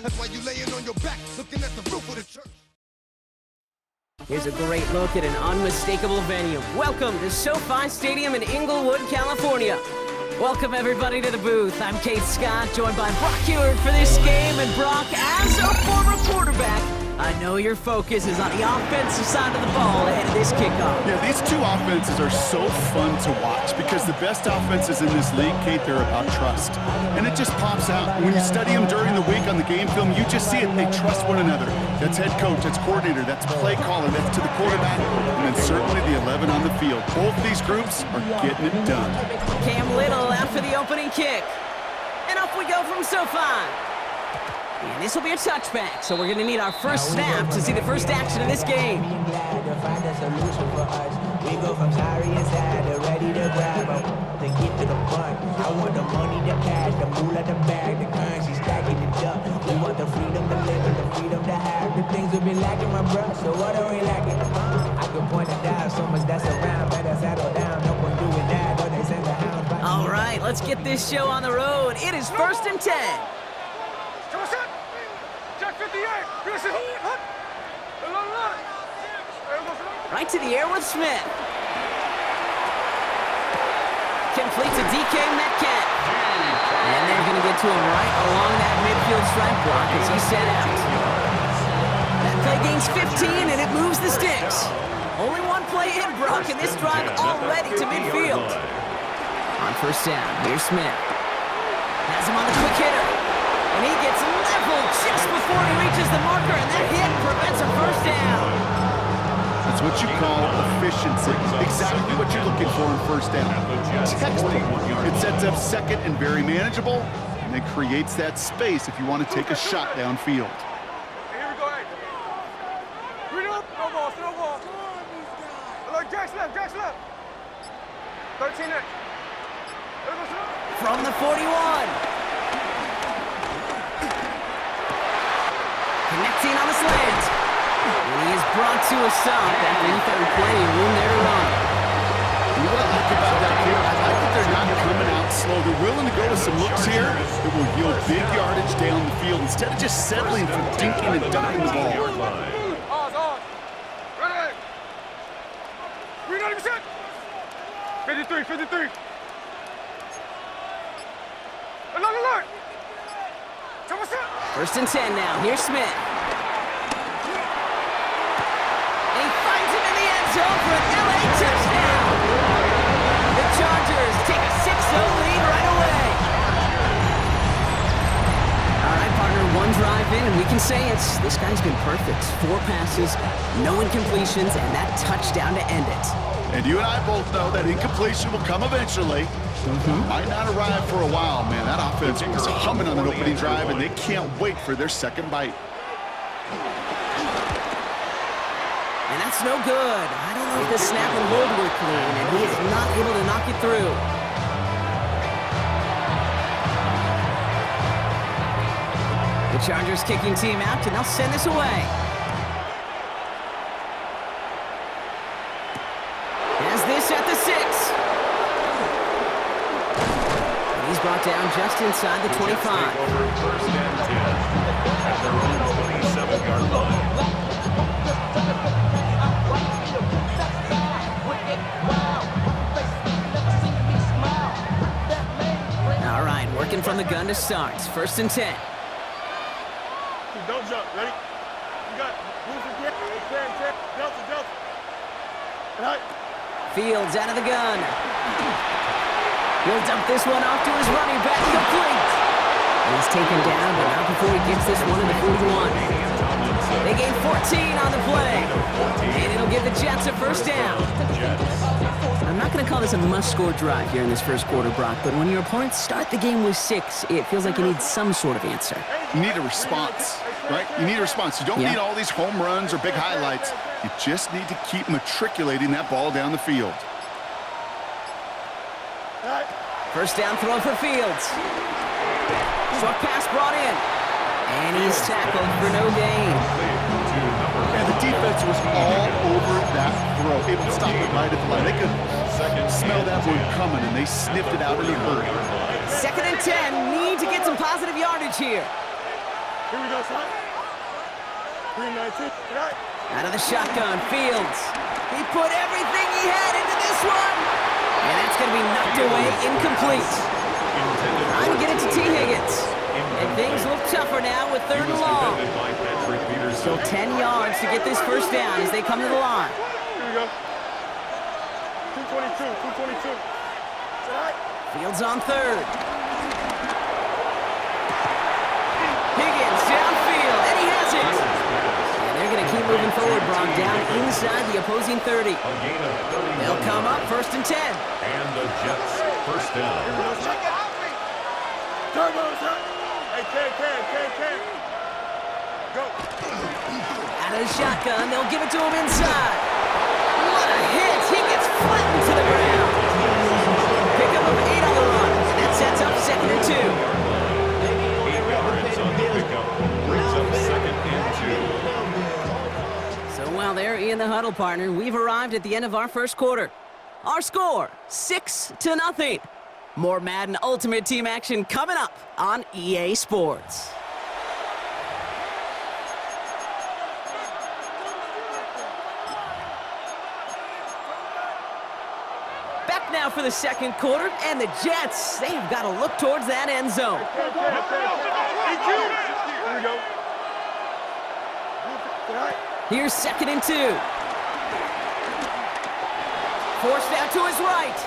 That's why you laying on your back, looking at the roof of the church. Here's a great look at an unmistakable venue. Welcome to SoFi Stadium in Inglewood, California. Welcome everybody to the booth. I'm Kate Scott, joined by Brock Hewitt for this game. And Brock, as a former quarterback, I know your focus is on the offensive side of the ball ahead of this kickoff. Yeah, these two offenses are so fun to watch because the best offenses in this league, Kate, they're about trust. And it just pops out. When you study them during the week on the game film, you just see it. They trust one another. That's head coach, that's coordinator, that's play caller, that's to the quarterback, and then certainly the 11 on the field. Both these groups are getting it done. Cam Little out for the opening kick. And up we go from SoFi. And this will be a touchback, so we're going to need our first snap to see the first action of this game. We go from sorry inside to ready to grab them, to get to the front. I want the money, the cash, the moolah, the bag, the currency stacking it up. We want the freedom to live and the freedom to have. The things we've been lacking, my bro, so what are we lacking? I can point it down, so much that's around. Better settle down, no one doing that, or they send the hound. All right, let's get this show on the road. It is 1st and 10. Right to the air with Smith. Completes a DK Metcalf. And they're going to get to him right along that midfield stripe block as he set out. That play gains 15 and it moves the sticks. Only one play in, Brock, and this drive already to midfield. On first down, here's Smith. Has him on the quick hitter. And he gets leveled just before he reaches the marker, and that hit prevents a first down. That's what you call efficiency. Exactly what you're looking for in first down. Textbook. It sets up second and very manageable, and it creates that space if you want to take a shot downfield. Here we go, hey. Read up. No ball. Look, Jack's left. 13 next. From the 41. Connecting on the slant. And he is brought to a stop after he found plenty of room there to run. You know what I like about that kid? I like that they're not coming out slow. They're willing to go with some looks here that will yield big yardage down the field instead of just settling for dinking and dunking the ball. Oz. Ready. 390%. 53. Alert. First and 10 now. Here's Smith. And he finds him in the end zone for an LA touchdown. The Chargers take a 6-0 lead right away. All right, partner, one drive in, and we can say this guy's been perfect. 4 passes, no incompletions, and that touchdown to end it. And you and I both know that incompletion will come eventually. Might not arrive for a while, man. That offense was humming on an opening drive, and they can't wait for their second bite. And that's no good. I don't know if the snap and hold were clean, and he is not able to knock it through. The Chargers kicking team out, and they'll send this away. Has this at the 6. And he's brought down just inside the 25. First and 10 at their own 27-yard line. All right, working from the gun to start. First and 10. Don't jump. Ready? You got move again. 10. Delta. Right. Fields out of the gun. He'll dump this one off to his running back, complete. And he's taken down, but not before he gets this one in the 41. They gain 14 on the play. And it'll give the Jets a first down. I'm not going to call this a must-score drive here in this first quarter, Brock, but when your opponents start the game with 6, it feels like you need some sort of answer. You need a response, right? You need a response. You don't need all these home runs or big highlights. You just need to keep matriculating that ball down the field. First down throw for Fields. Short pass brought in. And he's tackled for no gain. And the defense was all over that throw. Able to stop it right at the line. They could smell that one coming, and they sniffed it out in a hurry. 2nd and 10. Need to get some positive yardage here. Here we go, son. 319. Tonight. Out of the shotgun, Fields. He put everything he had into this one. And that's going to be knocked away, incomplete. Trying to get it to T. Higgins. And things look tougher now with 3rd and long. So 10 yards to get this first down as they come to the line. Here we go. 222. Tonight. Fields on 3rd. Higgins downfield, and he has it. And they're going to keep moving forward, Brock, down inside the opposing 30. They'll come up 1st and 10. And the Jets first down. Turbo, son. Hey, can. Go. Out of the shotgun, they'll give it to him inside. What a hit! He gets flattened to the ground. Pickup of 8 on the run, and that sets up 2nd and 2. 8 yards on the pickup. Brings up 2nd and 2. So while they're in the huddle, partner, we've arrived at the end of our first quarter. Our score, 6-0. More Madden Ultimate Team action coming up on EA Sports. Back now for the second quarter, and the Jets, they've got to look towards that end zone. Here we go. Tonight. Here's 2nd and 2. Forced out to his right.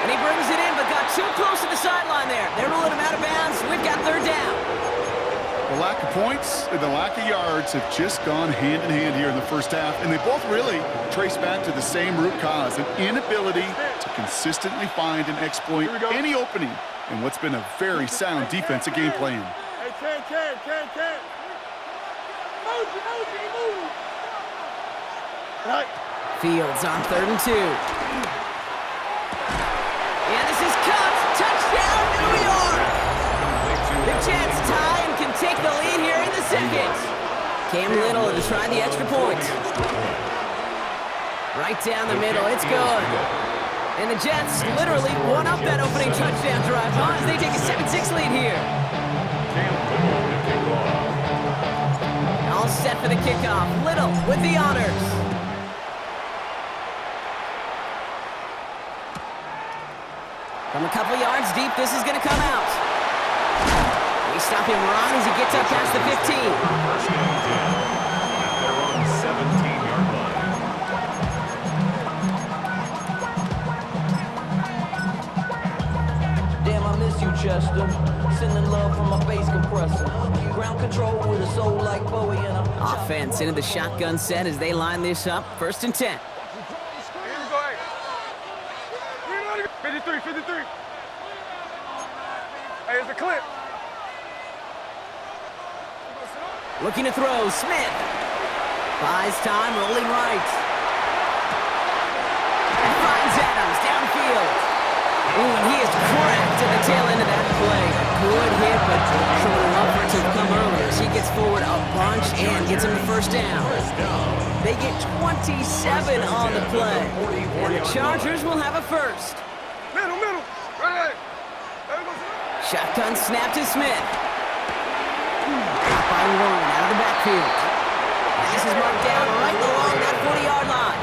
And he brings it in, but got too close to the sideline there. They're ruling him out of bounds. We've got 3rd down. The lack of points and the lack of yards have just gone hand in hand here in the first half, and they both really trace back to the same root cause, an inability to consistently find and exploit any opening in what's been a very sound defensive game plan. Hey, can. Move. Right. Fields on 3rd and 2. And this is cut. Touchdown, New York! The Jets tie and can take the lead here in the second. Cam Little to try the extra point. Right down the middle, it's good. And the Jets literally won up that opening touchdown drive as they take a 7-6 lead here. All set for the kickoff. Little with the honors. From a couple yards deep, this is going to come out. They stop him wrong as he gets up past the 15. First and 10. At their own 17-yard line. Damn, I miss you, Chester. Sending love from my bass compressor. Ground control with a soul like Bowie and I'm... Offense into the shotgun set as they line this up. 1st and 10. Here we go, hey. 53. Hey, it's a clip. Looking to throw, Smith. Buys time, rolling right. And finds Adams downfield. Ooh, and he is cracked at the tail end of that play. A good hit, but showing up for it to come earlier as he gets forward a bunch and gets him the first down. They get 27 on the play. And the Chargers will have a first. Middle. Right. Shotgun snap to Smith. Got by 1 out of the backfield. And this is marked down right along that 40-yard line.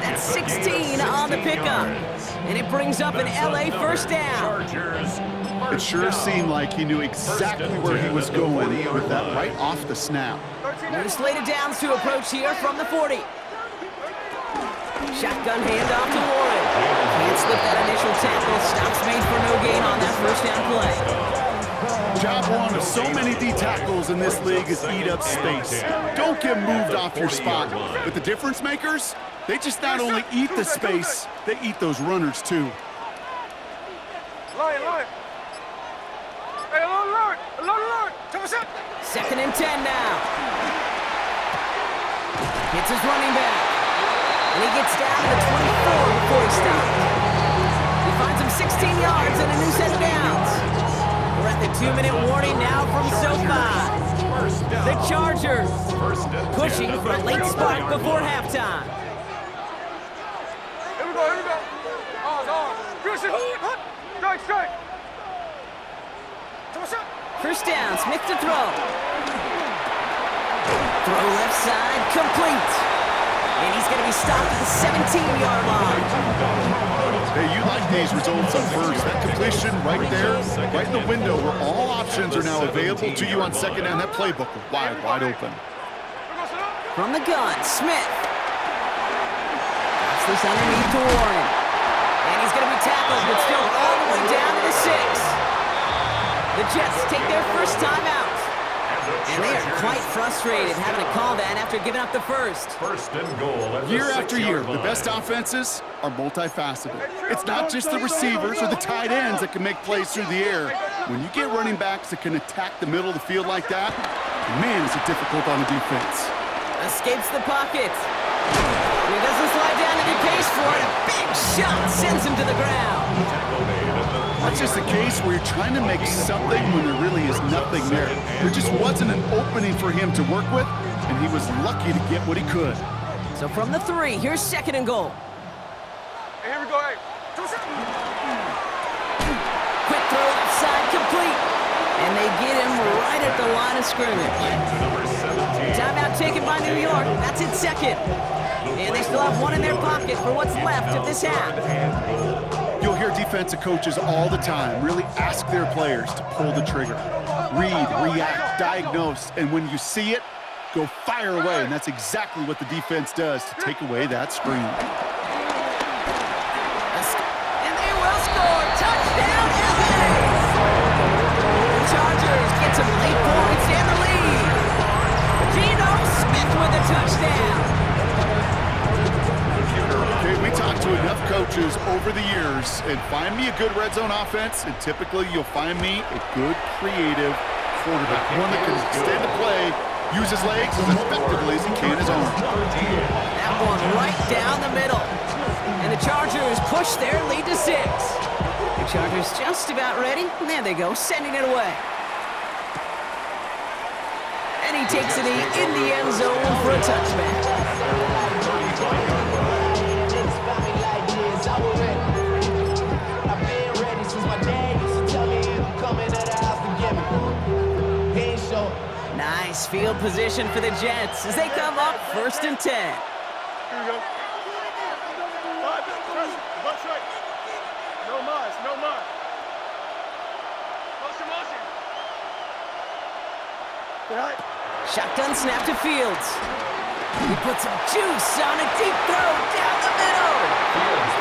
That's 16 on the pickup. And it brings up an LA first down. It sure seemed like he knew exactly where he was going with that right off the snap. New slated downs to approach here from the 40. Shotgun handoff to Warren. Can't slip that initial tackle. Stops made for no gain on that first down play. Job one of so many D tackles in this league is eat up space. Don't get moved off your spot. But the difference makers, they just not only eat the space, they eat those runners too. Line. Hey, alone. Come on, 2nd and 10 now. Hits his running back. And he gets down to the 24 before he stopped. He finds him 16 yards and a new set of downs. We're at the 2-minute warning now from SoFi. The Chargers pushing for a late spark before halftime. Here we go. Pause. Good shit. Strike. First down, Smith to throw. Throw left side, complete. And he's going to be stopped at the 17-yard line. Hey, you like these results on first. That completion right there, right in the window where all options are now available to you on second down. That playbook wide open. From the gun, Smith. Drops this underneath to Warren. And he's going to be tackled, but still all the way down to the 6. The Jets take their first time out. And they are quite frustrated having to call that after giving up the first. First and goal. Year after year, the best offenses are multifaceted. It's not just the receivers or the tight ends that can make plays through the air. When you get running backs that can attack the middle of the field like that, man, is it difficult on the defense. Escapes the pocket. And he doesn't slide down and he pays for it. A big shot sends him to the ground. That's just the case where you're trying to make something when there really is nothing there. There just wasn't an opening for him to work with, and he was lucky to get what he could. So from the 3, here's second and goal. Hey, here we go, hey. Quick throw left side, complete. And they get him right at the line of scrimmage. Timeout taken by New York. That's in second. And they still have one in their pocket for what's left of this half. You'll hear defensive coaches all the time really ask their players to pull the trigger. Read, react, diagnose, and when you see it, go fire away. And that's exactly what the defense does to take away that screen. And they will score. Touchdown, LA! The Chargers get some late points and the lead. Geno Smith with a touchdown. Okay, we talked to enough coaches over the years, and find me a good red zone offense, and typically you'll find me a good creative quarterback, one that can extend the play, use his legs as effectively as he can his own. That one right down the middle. And the Chargers push their lead to 6. The Chargers just about ready. There they go, sending it away. And he takes it in the end zone for a touchback. Nice field position for the Jets as they come up 1st and 10. Here we go. Butt straight. No mas, no mas. Motion, motion. Right. Shotgun snap to Fields. He puts some juice on a deep throw down the middle.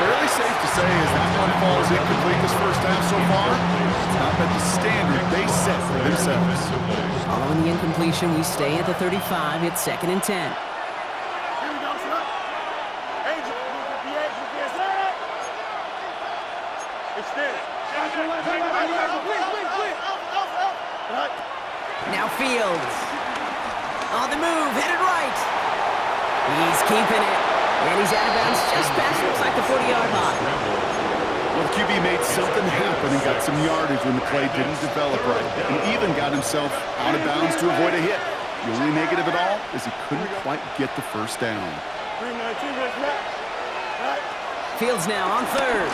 Fairly safe to say as that one falls incomplete this first half so far, it's not met the standard they set for themselves. Following the incompletion, we stay at the 35. It's 2nd and 10. Here we go, son. Angel, extend. Now Fields. On the move, headed right. He's keeping it. And he's out of bounds just past, looks like the 40-yard line. Well, the QB made something happen and got some yardage when the play didn't develop right, and even got himself out of bounds to avoid a hit. The only negative at all is he couldn't quite get the first down. Fields now on 3rd.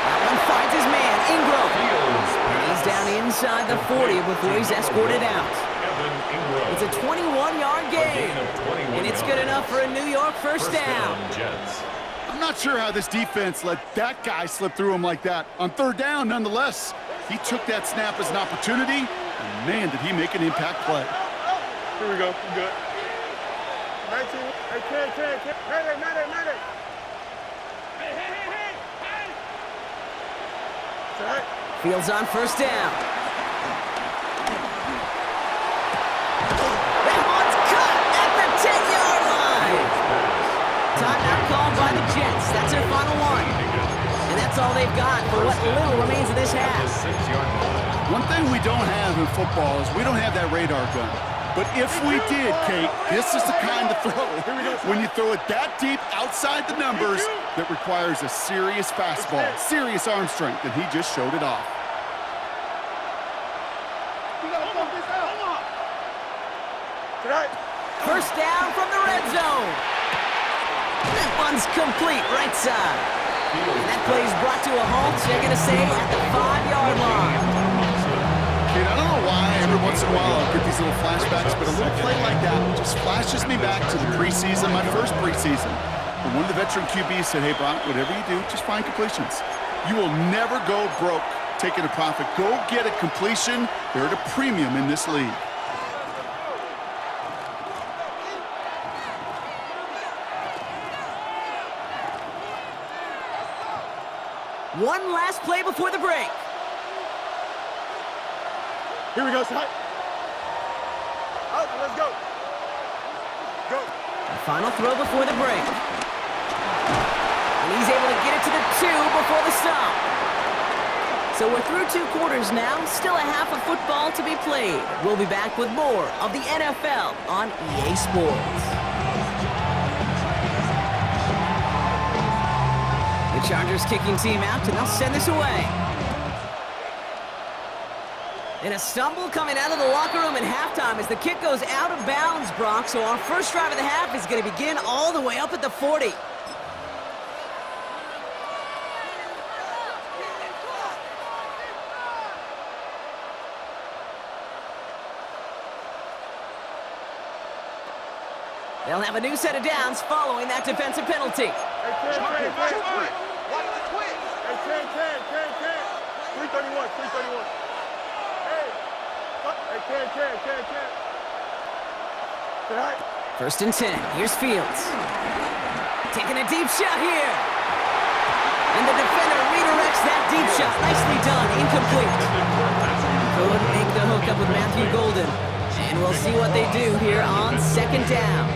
That one finds his man, Ingram. And he's down inside the 40 before he's escorted out. It's a 21-yard gain, and it's good enough for a New York first down. I'm not sure how this defense let that guy slip through him like that. On 3rd down, nonetheless, he took that snap as an opportunity, and man, did he make an impact play. Here we go. We're good. 19. Hey, Ken. Mayday. Hey. Fields on 1st down. That one's cut at the 10-yard line. Timeout called by the Jets. That's their final one. And that's all they've got for what little remains of this half. One thing we don't have in football is we don't have that radar gun. But if we did, Kate, this is the kind of throw, when you throw it that deep outside the numbers, that requires a serious fastball, serious arm strength, and he just showed it off. First down from the red zone. That one's complete, right side. And that play is brought to a halt, so they're going to say at the 5-yard line. in a while I'll get these little flashbacks, but a little play like that just flashes me back to the preseason, my first preseason. And one of the veteran QBs said, hey, Brock, whatever you do, just find completions. You will never go broke taking a profit. Go get a completion. They're at a premium in this league. One last play before the break. Here we go, Scott. Out, let's go. Go. The final throw before the break. And he's able to get it to the 2 before the stop. So we're through 2 quarters now. Still a half of football to be played. We'll be back with more of the NFL on EA Sports. The Chargers kicking team out, and they'll send this away. And a stumble coming out of the locker room at halftime as the kick goes out of bounds, Brock. So our first drive of the half is going to begin all the way up at the 40. They'll have a new set of downs following that defensive penalty. Hey, 331. Hey, First and 10. Here's Fields. Taking a deep shot here. And the defender redirects that deep shot. Nicely done. Incomplete. Couldn't make the hook up with Matthew Golden. And we'll see what they do here on second down.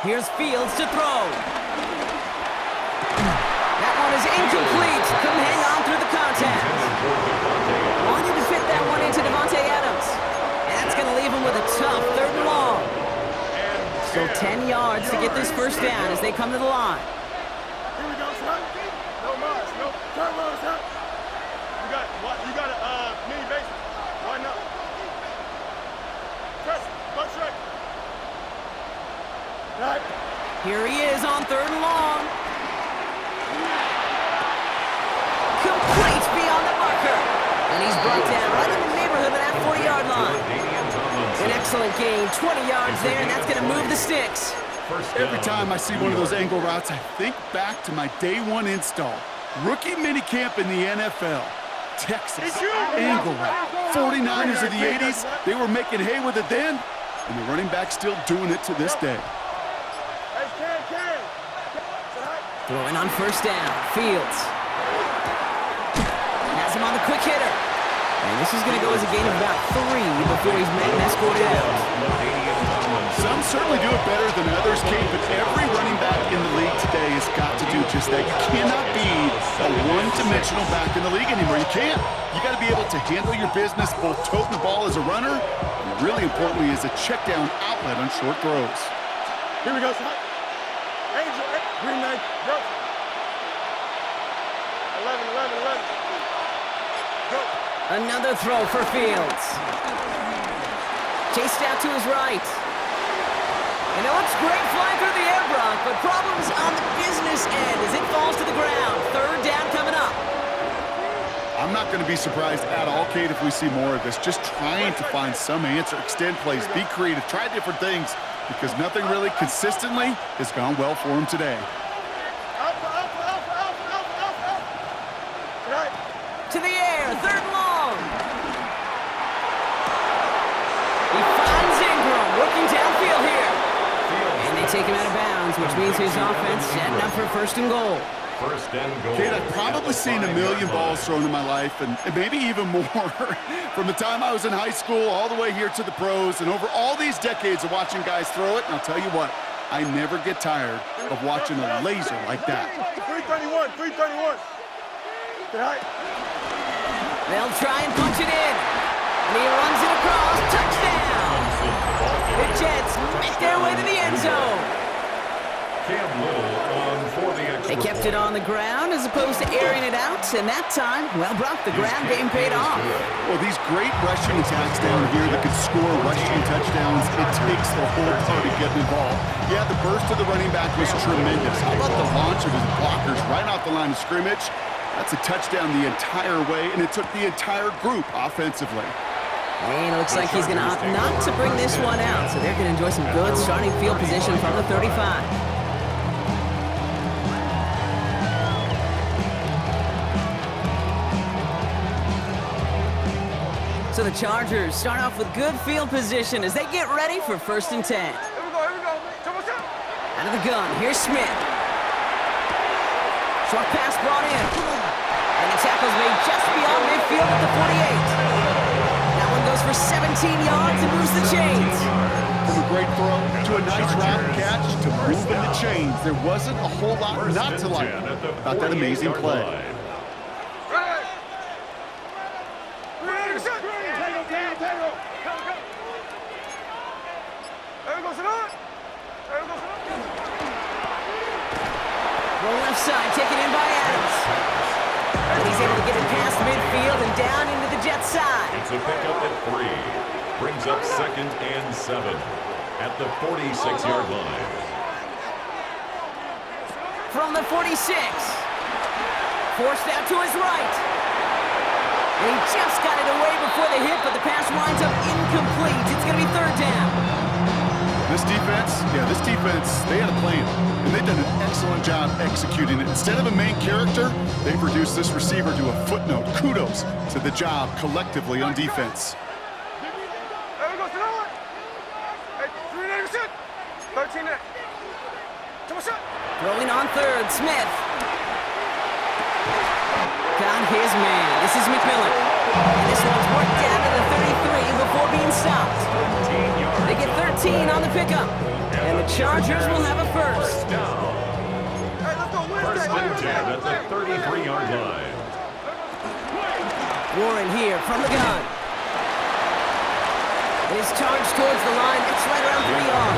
Here's Fields to throw. That one is incomplete. Couldn't hang on through the contact. Wanted to fit that one into Devontae Adams. And that's going to leave him with a tough 3rd and long. So 10 yards to get this first down as they come to the line. here we go, son. No Mars, no turn on, son. You got a mini base. Why not? Press, buck strike. Right. Here he is on 3rd and long. Complete beyond the marker. And he's brought down right in the neighborhood of that 40-yard line. An excellent gain, 20 yards there, and that's going to move the sticks. Every time I see one of those angle routes, I think back to my day 1 install. Rookie minicamp in the NFL. Texas, angle route. 49ers of the 80s, they were making hay with it then, and the running back's still doing it to this day. Throwing on first down, Fields. Has him on the quick hitter. And this is going to go as a gain of about 3 before he's met and escorted out. Some certainly do it better than others, Kate, but every running back in the league today has got to do just that. You cannot be a one-dimensional back in the league anymore. You can't. You got to be able to handle your business, both toting the ball as a runner, and really importantly as a check-down outlet on short throws. Here we go, son. Angel, green knife, go. 11. Go. Another throw for Fields. Chased out to his right. And it looks great flying through the air, Brock, but problems on the business end as it falls to the ground. 3rd down coming up. I'm not going to be surprised at all, Kate, if we see more of this. Just trying to find some answer, extend plays, be creative, try different things, because nothing really consistently has gone well for him today. To the air, 3rd and long. He finds Ingram working downfield here. And they take him out of bounds, which means his offense setting up for 1st and goal. Kate, I've probably seen a million balls thrown in my life, and maybe even more, from the time I was in high school all the way here to the pros, and over all these decades of watching guys throw it. And I'll tell you what, I never get tired of watching a laser like that. 331. They'll try and punch it in. And he runs it across. Touchdown! The Jets make their way to the end zone. They kept it on the ground as opposed to airing it out, and that time, well, Brock, the ground game paid off. Well, these great rushing attacks down here that could score rushing touchdowns, it takes the whole party getting involved. Yeah, the burst of the running back was tremendous. How about the launch of his blockers right off the line of scrimmage? That's a touchdown the entire way, and it took the entire group offensively. And it looks like he's going to opt not to bring this one out, so they're going to enjoy some good starting field position from the 35. So the Chargers start off with good field position as they get ready for 1st and 10. Here we go, here we go. Out of the gun, here's Smith. Short pass brought in. And the tackle's made just beyond midfield at the 48. That one goes for 17 yards and moves the chains. From a great throw to a nice route catch to moving the chains. There wasn't a whole lot not to like about that amazing play. Roll left side, taken in by Adams. And he's able to get it past midfield and down into the Jet side. It's a pickup at 3. Brings up 2nd and 7 at the 46-yard line. From the 46. Forced out to his right. And he just got it away before the hit, but the pass winds up incomplete. It's going to be 3rd down. This defense, they had a plan, and they've done an excellent job executing it. Instead of a main character, they've reduced this receiver to a footnote. Kudos to the job collectively on defense. Throwing on 3rd, Smith. Got his man. This is McMillan. And this one's worked down to the 33 before being stopped. They get 13 on the pickup. And the Chargers will have a 1st. 1st and 10 at the 33-yard line. Warren here from the gun. And he's charged towards the line. It's right around 3 yards.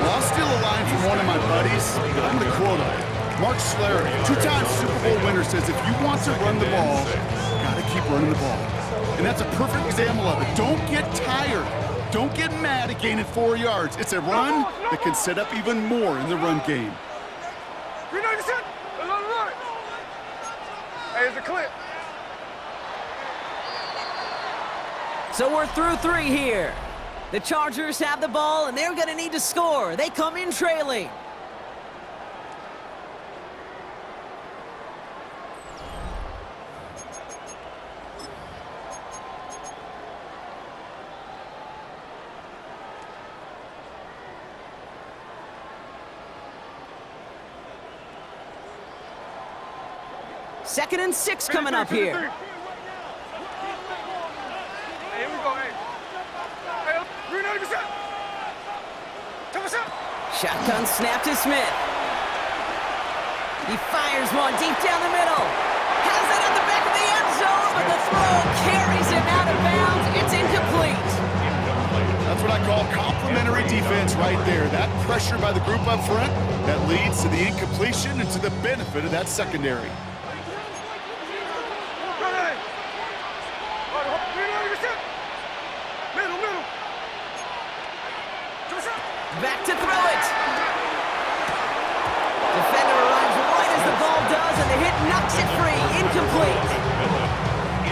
Well, I'll steal a line from one of my buddies, but I'm going to quote him. Mark Schler, 2-time Super Bowl winner, says if you want to run the ball, you got to keep running the ball. And that's a perfect example of it. Don't get tired. Don't get mad at gaining 4 yards. It's a run that can set up even more in the run game. Hey, it's a clip. So we're through 3 here. The Chargers have the ball, and they're going to need to score. They come in trailing. Second and 6 coming up here. Hey, here we go, hey. Hey, 390%. Shotgun snap to Smith. He fires one deep down the middle. Has it at the back of the end zone, but the throw carries him out of bounds. It's incomplete. That's what I call complementary defense right there. That pressure by the group up front, that leads to the incompletion and to the benefit of that secondary. Back to throw it. Defender arrives right as the ball does, and the hit knocks it free. Incomplete.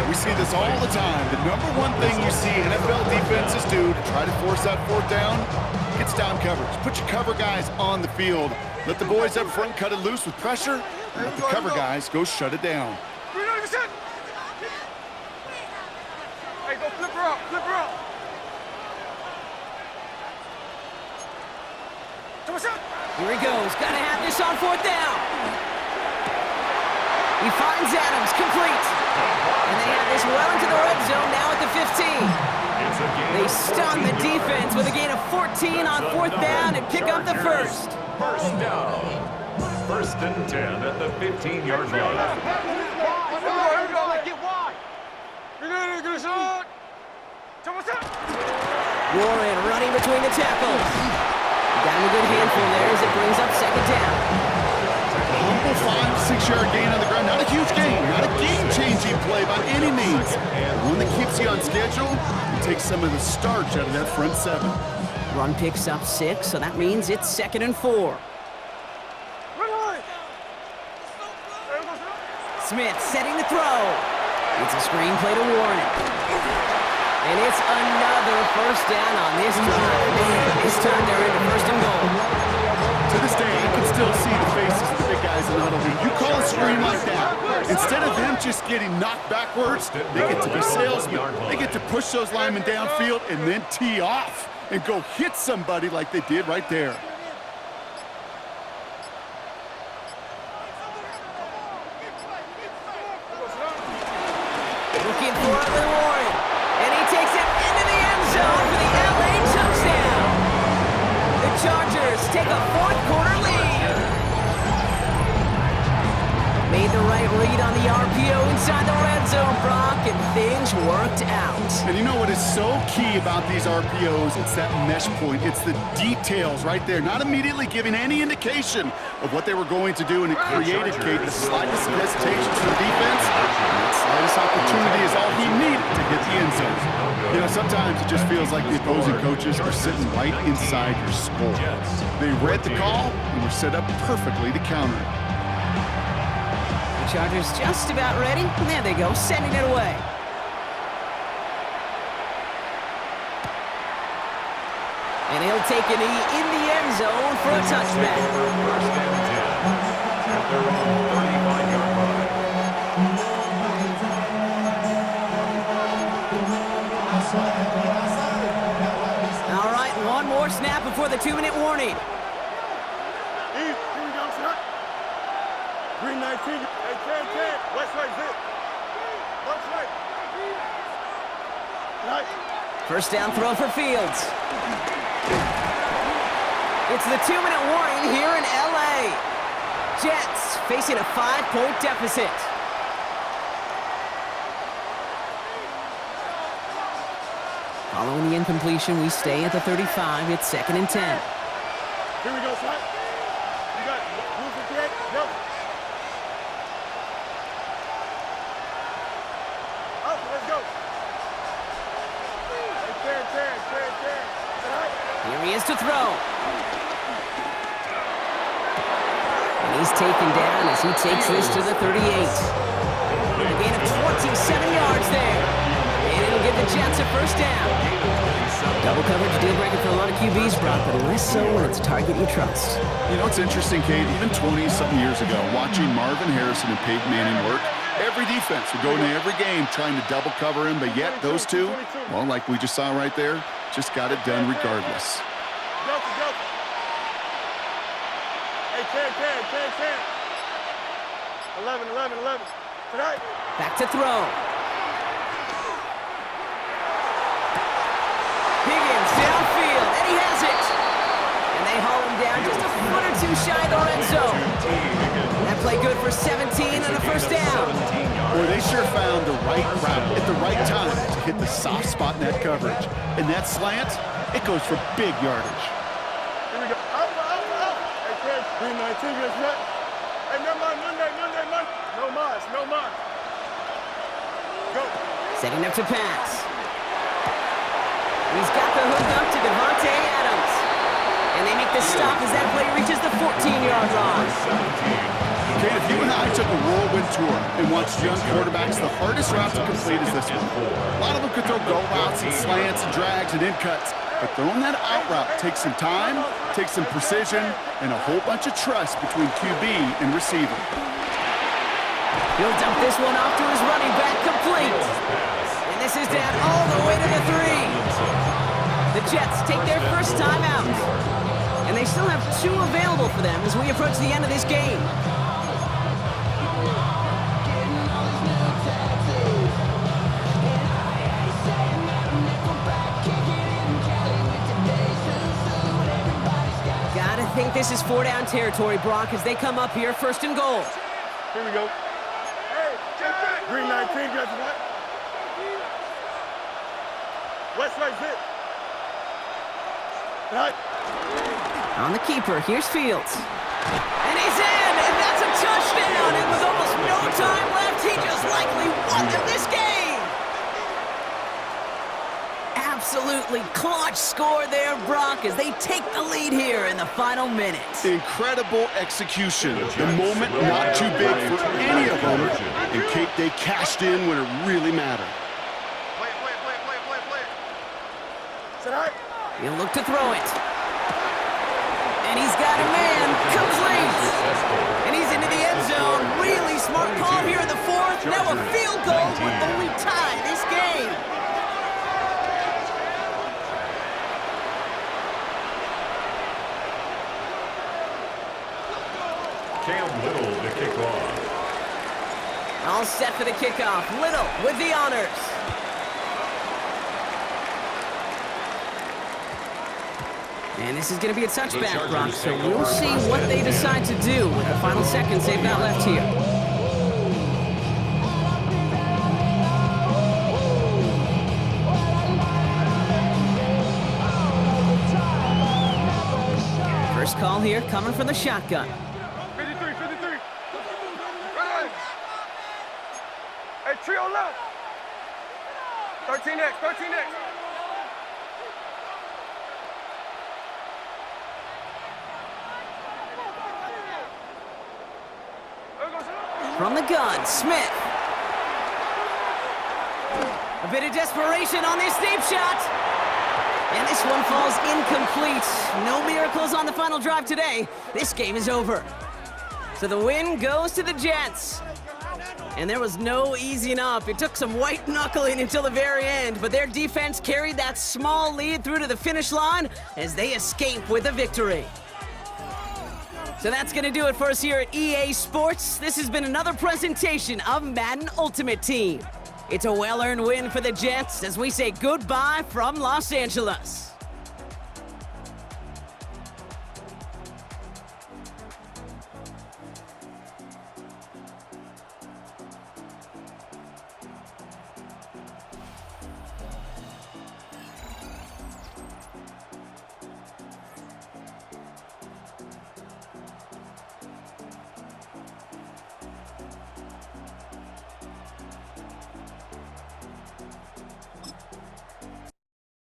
We see this all the time. The number one thing you see NFL defenses do to try to force that 4th down, gets down coverage. Put your cover guys on the field. Let the boys up front cut it loose with pressure, and let the cover guys go shut it down. 390%. Hey, go flip her up, flip her up. Here he goes. Gotta have this on 4th down. He finds Adams, complete. And they have this well into the red zone now at the 15. They stun the defense with a gain of 14 on 4th down and pick up the 1st. 1st down. 1st and 10 at the 15-yard line. Get wide. You're gonna shot. Warren running between the tackles. Got him a good handful there as it brings up 2nd down. simple 5-6 yard gain on the ground. Not a huge gain, not a game-changing play by any means. But one that keeps you on schedule and takes some of the starch out of that front seven. Run picks up 6, so that means it's 2nd and 4. Smith setting the throw. It's a screenplay to Warren. And it's another first down on this drive. Man, this time they're into 1st and goal. To this day, I can still see the faces of the big guys in the huddle. You call a screen like that, instead of them just getting knocked backwards, they get to be salesmen. They get to push those linemen downfield and then tee off and go hit somebody like they did right there. Looking for Other Warren. And he takes it into the end zone for the LA touchdown. The Chargers take a 4th quarter lead. Made the right read on the RPO inside the red zone, Brock, and things worked out. And you know what is so key about these RPOs? It's that mesh point. It's the details right there. Not immediately giving any indication of what they were going to do, and it created, Kate, the slightest hesitation for the defense. And that slightest opportunity is all he needed to hit the end zone. You know, sometimes it just feels like the opposing coaches are sitting right inside your skull. They read the call and were set up perfectly to counter it. The Chargers just about ready. And there they go, sending it away. And he'll take a knee in the end zone for a touchback. First and 10 at their own 35-yard line. All right, one more snap before the 2-minute warning. Here we go, son. Green 19. Hey, 10. West right, zip. Left right. Right. First down throw for Fields. It's the 2-minute warning here in LA. Jets facing a 5-point deficit. Following the incompletion, we stay at the 35. It's 2nd and 10. Here we go, son. You got who's the kid? Yep. Up, let's go. Hey, 10. Here he is to throw. And he's taken down as he takes this to the 38. A gain of 27 yards there. And it'll give the Jets a first down. Double coverage deal breaker for a lot of QBs, Brock, but less so when it's a target you trust. You know, it's interesting, Kate, even 20-something years ago, watching Marvin Harrison and Peyton Manning work, every defense would go into every game trying to double cover him, but yet those two, well, like we just saw right there, just got it done regardless. Go. Hey, 10. 11. Tonight. Back to throw. Higgins downfield, and he has it. And they haul him down just a foot or two shy of the red zone. That play good for 17 and a first down. Boy, they sure found the right route at the right time to hit the soft spot in that coverage. And that slant, it goes for big yardage. Here we go. Out. Hey, 10. Green 19, yes, right. Hey, never mind. Monday. No mas. Go. Setting up to pass. He's got the hook up to Devontae Adams. And they make the stop as that play reaches the 14-yard line. Kate, if you and I took a whirlwind tour and watched young quarterbacks, the hardest route to complete is this one. A lot of them could throw go routes and slants and drags and in cuts, but throwing that out route takes some time, takes some precision, and a whole bunch of trust between QB and receiver. He'll dump this one off to his running back, complete. And this is down all the way to the 3. The Jets take their first time out. And they still have 2 available for them as we approach the end of this game. Gotta think this is 4-down territory, Brock, as they come up here, 1st and goal. Here we go. Hey, Green 19, yes, right. West right, zip. Right. On the keeper, here's Fields. And he's in, and that's a touchdown, and with almost no time left, he just likely won them this game. Absolutely clutch score there, Brock, as they take the lead here in the final minute. Incredible execution. The moment not too big for any of them. And Kate, they cashed in when it really mattered. Play. Is that all right? He'll look to throw it. And he's got a man, complete. And he's into the end zone. Really smart call here in the fourth. Now a field goal would only tie this game. Cam Little to kick off. All set for the kickoff. Little with the honors. And this is going to be a touchback, Brock, so we'll see what they decide to do with the final seconds they've got left here. First call here coming from the shotgun. 53. Right. Hey, trio left. 13X. From the gun, Smith. A bit of desperation on this deep shot. And this one falls incomplete. No miracles on the final drive today. This game is over. So the win goes to the Jets. And there was no easing up. It took some white knuckling until the very end, but their defense carried that small lead through to the finish line as they escape with a victory. So that's going to do it for us here at EA Sports. This has been another presentation of Madden Ultimate Team. It's a well-earned win for the Jets as we say goodbye from Los Angeles.